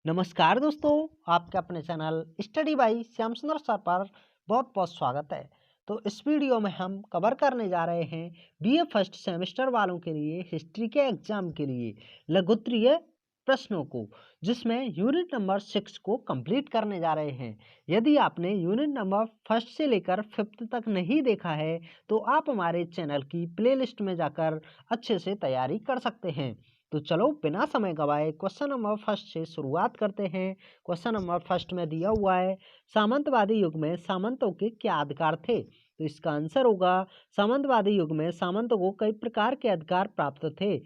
नमस्कार दोस्तों, आपके अपने चैनल स्टडी बाई श्याम सुंदर सर पर बहुत बहुत स्वागत है। तो इस वीडियो में हम कवर करने जा रहे हैं बीए फर्स्ट सेमेस्टर वालों के लिए हिस्ट्री के एग्जाम के लिए लघुत्तरीय प्रश्नों को, जिसमें यूनिट नंबर 6 को कंप्लीट करने जा रहे हैं। यदि आपने यूनिट नंबर फर्स्ट से लेकर 5th तक नहीं देखा है तो आप हमारे चैनल की प्लेलिस्ट में जाकर अच्छे से तैयारी कर सकते हैं। तो चलो बिना समय गवाए क्वेश्चन नंबर फर्स्ट से शुरुआत करते हैं। क्वेश्चन नंबर फर्स्ट में दिया हुआ है, सामंतवादी युग में सामंतों के क्या अधिकार थे? तो इसका आंसर होगा, सामंतवादी युग में सामंतों को कई प्रकार के अधिकार प्राप्त थे।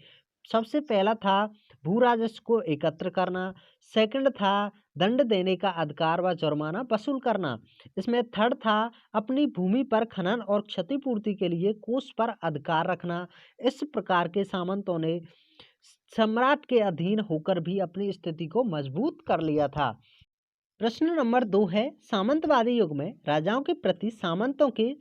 सबसे पहला था भू राजस्व को एकत्र करना। सेकंड था दंड देने का अधिकार व जुर्माना वसूल करना। इसमें थर्ड था अपनी भूमि पर खनन और क्षतिपूर्ति के लिए कोष पर अधिकार रखना। इस प्रकार के सामंतों ने सम्राट के अधीन होकर भी अपनी स्थिति को मजबूत कर लिया था। प्रश्न नंबर 2 है, सामंतवादी युग में राजाओं के प्रति सामंतों के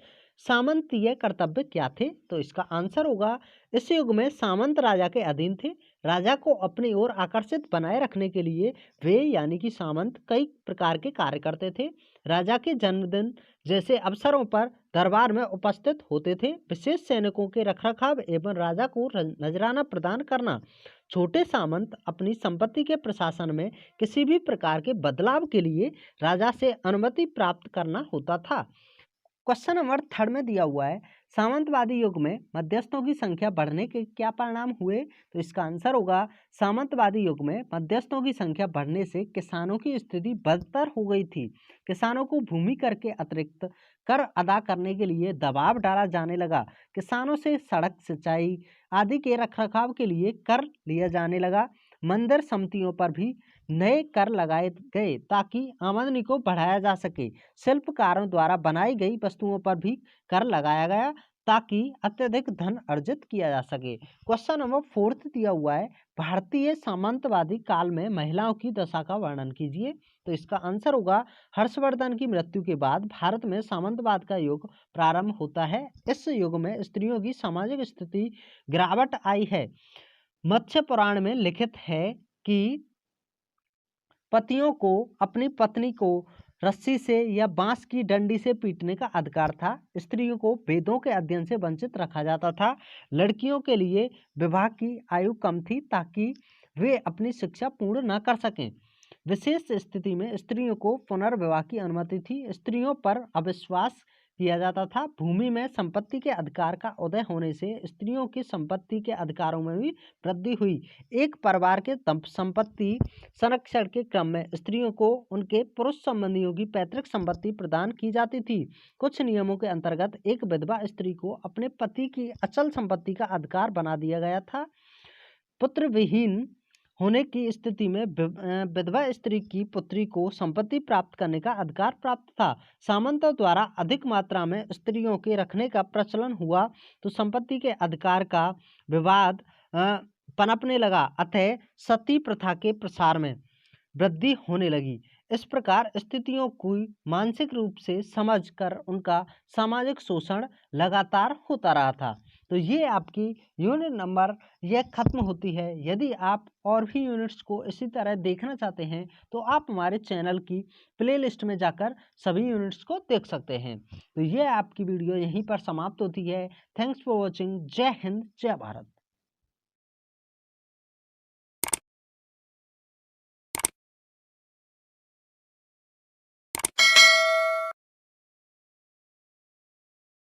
सामंतीय कर्तव्य क्या थे? तो इसका आंसर होगा, इस युग में सामंत राजा के अधीन थे। राजा को अपनी ओर आकर्षित बनाए रखने के लिए वे यानी कि सामंत कई प्रकार के कार्य करते थे। राजा के जन्मदिन जैसे अवसरों पर दरबार में उपस्थित होते थे। विशेष सैनिकों के रखरखाव एवं राजा को नजराना प्रदान करना। छोटे सामंत अपनी संपत्ति के प्रशासन में किसी भी प्रकार के बदलाव के लिए राजा से अनुमति प्राप्त करना होता था। क्वेश्चन नंबर 3 में दिया हुआ है, सामंतवादी युग में मध्यस्थों की संख्या बढ़ने के क्या परिणाम हुए? तो इसका आंसर होगा, सामंतवादी युग में मध्यस्थों की संख्या बढ़ने से किसानों की स्थिति बदतर हो गई थी। किसानों को भूमि कर के अतिरिक्त कर अदा करने के लिए दबाव डाला जाने लगा। किसानों से सड़क, सिंचाई आदि के रखरखाव के लिए कर लिया जाने लगा। मंदिर समितियों पर भी नए कर लगाए गए ताकि आमदनी को बढ़ाया जा सके। शिल्पकारों द्वारा बनाई गई वस्तुओं पर भी कर लगाया गया ताकि अत्यधिक धन अर्जित किया जा सके। क्वेश्चन नंबर 4 दिया हुआ है, भारतीय सामंतवादी काल में महिलाओं की दशा का वर्णन कीजिए। तो इसका आंसर होगा, हर्षवर्धन की मृत्यु के बाद भारत में सामंतवाद का युग प्रारंभ होता है। इस युग में स्त्रियों की सामाजिक स्थिति गिरावट आई है। मत्स्य पुराण में लिखित है कि पतियों को अपनी पत्नी को रस्सी से या बांस की डंडी से पीटने का अधिकार था। स्त्रियों को वेदों के अध्ययन से वंचित रखा जाता था। लड़कियों के लिए विवाह की आयु कम थी ताकि वे अपनी शिक्षा पूर्ण न कर सकें। विशेष स्थिति में स्त्रियों को पुनर्विवाह की अनुमति थी। स्त्रियों पर अविश्वास किया जाता था। भूमि में संपत्ति के अधिकार का उदय होने से स्त्रियों की संपत्ति के अधिकारों में भी वृद्धि हुई। एक परिवार के संपत्ति संरक्षण के क्रम में स्त्रियों को उनके पुरुष संबंधियों की पैतृक संपत्ति प्रदान की जाती थी। कुछ नियमों के अंतर्गत एक विधवा स्त्री को अपने पति की अचल संपत्ति का अधिकार बना दिया गया था। पुत्र विहीन होने की स्थिति में विधवा स्त्री की पुत्री को संपत्ति प्राप्त करने का अधिकार प्राप्त था। सामंतों द्वारा अधिक मात्रा में स्त्रियों के रखने का प्रचलन हुआ तो संपत्ति के अधिकार का विवाद पनपने लगा। अतः सती प्रथा के प्रसार में वृद्धि होने लगी। इस प्रकार स्थितियों को मानसिक रूप से समझकर उनका सामाजिक शोषण लगातार होता रहा था। तो ये आपकी यूनिट नंबर यह खत्म होती है। यदि आप और भी यूनिट्स को इसी तरह देखना चाहते हैं तो आप हमारे चैनल की प्लेलिस्ट में जाकर सभी यूनिट्स को देख सकते हैं। तो ये आपकी वीडियो यहीं पर समाप्त होती है। Thanks for watching. जय हिंद, जय भारत।